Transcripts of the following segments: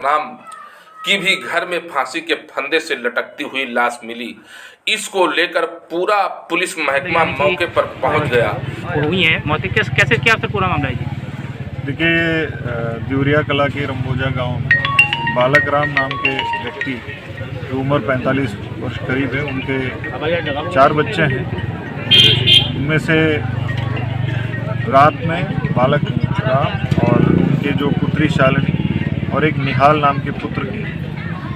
राम की भी घर में फांसी के फंदे से लटकती हुई लाश मिली। इसको लेकर पूरा पुलिस महकमा मौके पर पहुंच गया। हुई है मौतें, कैसे क्या सर पूरा मामला है जी? देखिए, दिवरिया कला के रंबोजा गांव में बालक राम नाम के व्यक्ति की उम्र 45 वर्ष करीब है। उनके 4 बच्चे हैं। उनमें से रात में बालक राम और उनके जो पुत्री शालिनी और एक निहाल नाम के पुत्र की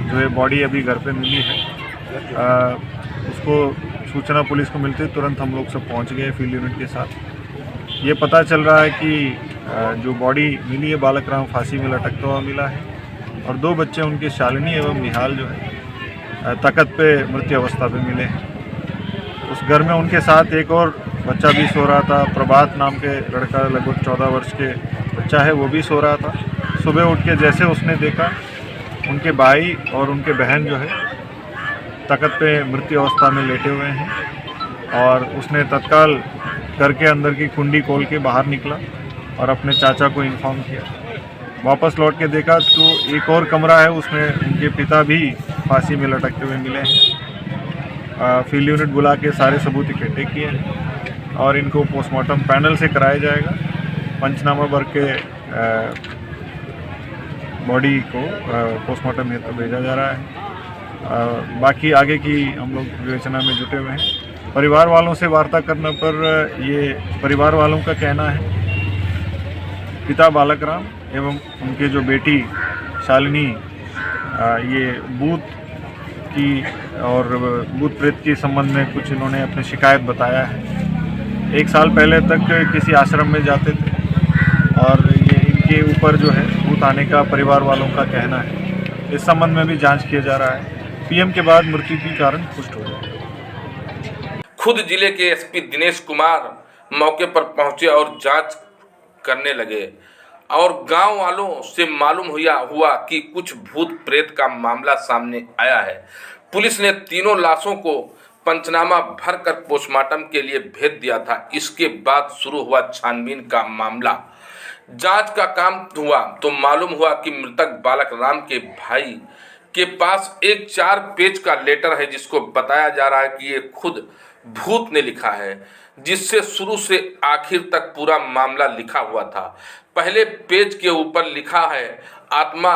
जो है बॉडी अभी घर पे मिली है। उसको सूचना पुलिस को मिलते तुरंत हम लोग सब पहुंच गए फील्ड यूनिट के साथ। ये पता चल रहा है कि जो बॉडी मिली है बालक राम फांसी में लटकता हुआ मिला है और 2 बच्चे उनके शालिनी एवं निहाल जो है तख्त पे मृत्यु अवस्था पे मिले हैं। उस घर में उनके साथ एक और बच्चा भी सो रहा था। प्रभात नाम के लड़का, लगभग 14 वर्ष के बच्चा है, वो भी सो रहा था। सुबह उठ के जैसे उसने देखा उनके भाई और उनके बहन जो है तख्त पे मृत्यु अवस्था में लेटे हुए हैं और उसने तत्काल घर के अंदर की कुंडी खोल के बाहर निकला और अपने चाचा को इन्फॉर्म किया। वापस लौट के देखा तो एक और कमरा है, उसमें उनके पिता भी फांसी में लटकते हुए मिले हैं। फील्ड यूनिट बुला के सारे सबूत इकट्ठे किए हैं और इनको पोस्टमार्टम पैनल से कराया जाएगा। पंचनामा भर के बॉडी को पोस्टमार्टम हेतु भेजा जा रहा है। बाकी आगे की हम लोग विवेचना में जुटे हुए हैं। परिवार वालों से वार्ता करने पर ये परिवार वालों का कहना है पिता बालक राम एवं उनके जो बेटी शालिनी ये भूत की और भूत प्रेत के संबंध में कुछ इन्होंने अपनी शिकायत बताया है। 1 साल पहले तक किसी आश्रम में जाते थे और ये इनके ऊपर जो है भूत आने का परिवार वालों का कहना है। इस संबंध में भी जांच किया जा रहा है। पीएम के बाद मृत्यु की कारण पुष्ट हो जाएगा। खुद जिले के एसपी दिनेश कुमार मौके पर पहुंचे और जांच करने लगे और गांव वालों से मालूम हुआ कि कुछ भूत प्रेत का मामला सामने आया है। पुलिस ने तीनों लाशों को पंचनामा भरकर पोस्टमार्टम के लिए भेज दिया था। इसके बाद शुरू हुआ छानबीन का मामला। जांच का काम हुआ तो मालूम हुआ कि मृतक बालक राम के भाई के पास एक 4 पेज का लेटर है जिसको बताया जा रहा है कि ये खुद भूत ने लिखा है, जिससे शुरू से आखिर तक पूरा मामला लिखा हुआ था। पहले पेज के ऊपर लिखा है आत्मा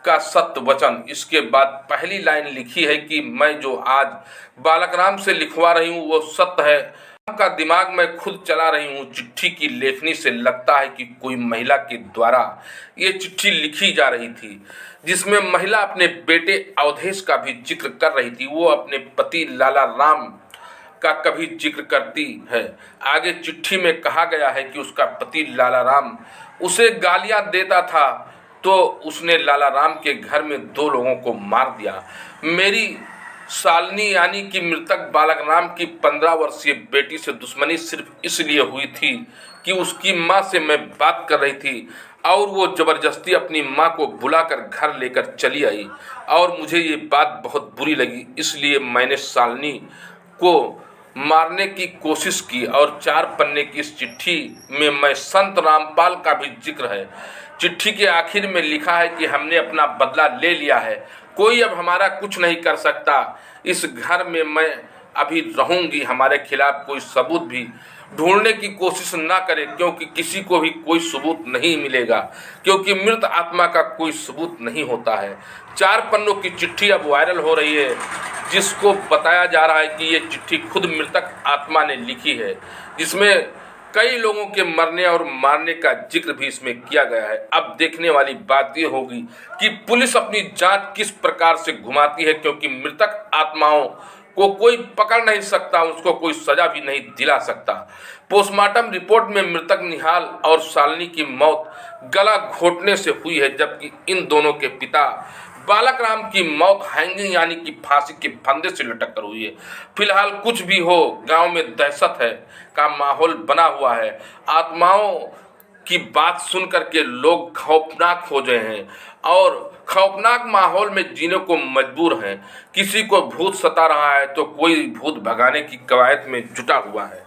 का सत्य वचन। इसके बाद पहली लाइन लिखी है कि मैं जो आज बालक राम से लिखवा रही हूँ वो सत्य है। का दिमाग में खुद चला रही हूँ। चिट्ठी की लेखनी से लगता है कि कोई महिला के द्वारा ये चिट्ठी लिखी जा रही थी, जिसमें महिला अपने बेटे अवधेश का भी जिक्र कर रही थी। वो अपने पति लाला राम का कभी जिक्र करती है। आगे चिट्ठी में कहा गया है कि उसका पति लाला राम उसे गालियां देता था तो उसने लाला राम के घर में 2 लोगों को मार दिया। मेरी शालिनी यानी कि मृतक बालक राम की 15 वर्षीय बेटी से दुश्मनी सिर्फ इसलिए हुई थी कि उसकी माँ से मैं बात कर रही थी और वो जबरदस्ती अपनी माँ को बुलाकर घर लेकर चली आई और मुझे ये बात बहुत बुरी लगी, इसलिए मैंने शालिनी को मारने की कोशिश की। और 4 पन्ने की इस चिट्ठी में मैं संत रामपाल का भी जिक्र है। चिट्ठी के आखिर में लिखा है कि हमने अपना बदला ले लिया है, कोई अब हमारा कुछ नहीं कर सकता। इस घर में मैं अभी रहूंगी। हमारे खिलाफ कोई सबूत भी ढूंढने की कोशिश ना करें, क्योंकि किसी को भी कोई सबूत नहीं मिलेगा, क्योंकि मृत आत्मा का कोई सबूत नहीं होता है। 4 पन्नों की चिट्ठी अब वायरल हो रही है, जिसको बताया जा रहा है कि ये चिट्ठी खुद मृतक आत्मा ने लिखी है, जिसमें कई लोगों के मरने और मारने का जिक्र भी इसमें किया गया है। अब देखने वाली बात ये होगी कि पुलिस अपनी जांच किस प्रकार से घुमाती है, क्योंकि मृतक आत्माओं को कोई पकड़ नहीं सकता, उसको कोई सजा भी नहीं दिला सकता। पोस्टमार्टम रिपोर्ट में मृतक निहाल और शालिनी की मौत गला घोटने से हुई है, जबकि इन दोनों के पिता बालक राम की मौत हैंगिंग यानी कि फांसी के फंदे से लटक कर हुई है। फिलहाल कुछ भी हो, गांव में दहशत है का माहौल बना हुआ है। आत्माओं की बात सुन करके लोग खौफनाक हो गए हैं और खौफनाक माहौल में जीने को मजबूर हैं। किसी को भूत सता रहा है तो कोई भूत भगाने की कवायद में जुटा हुआ है।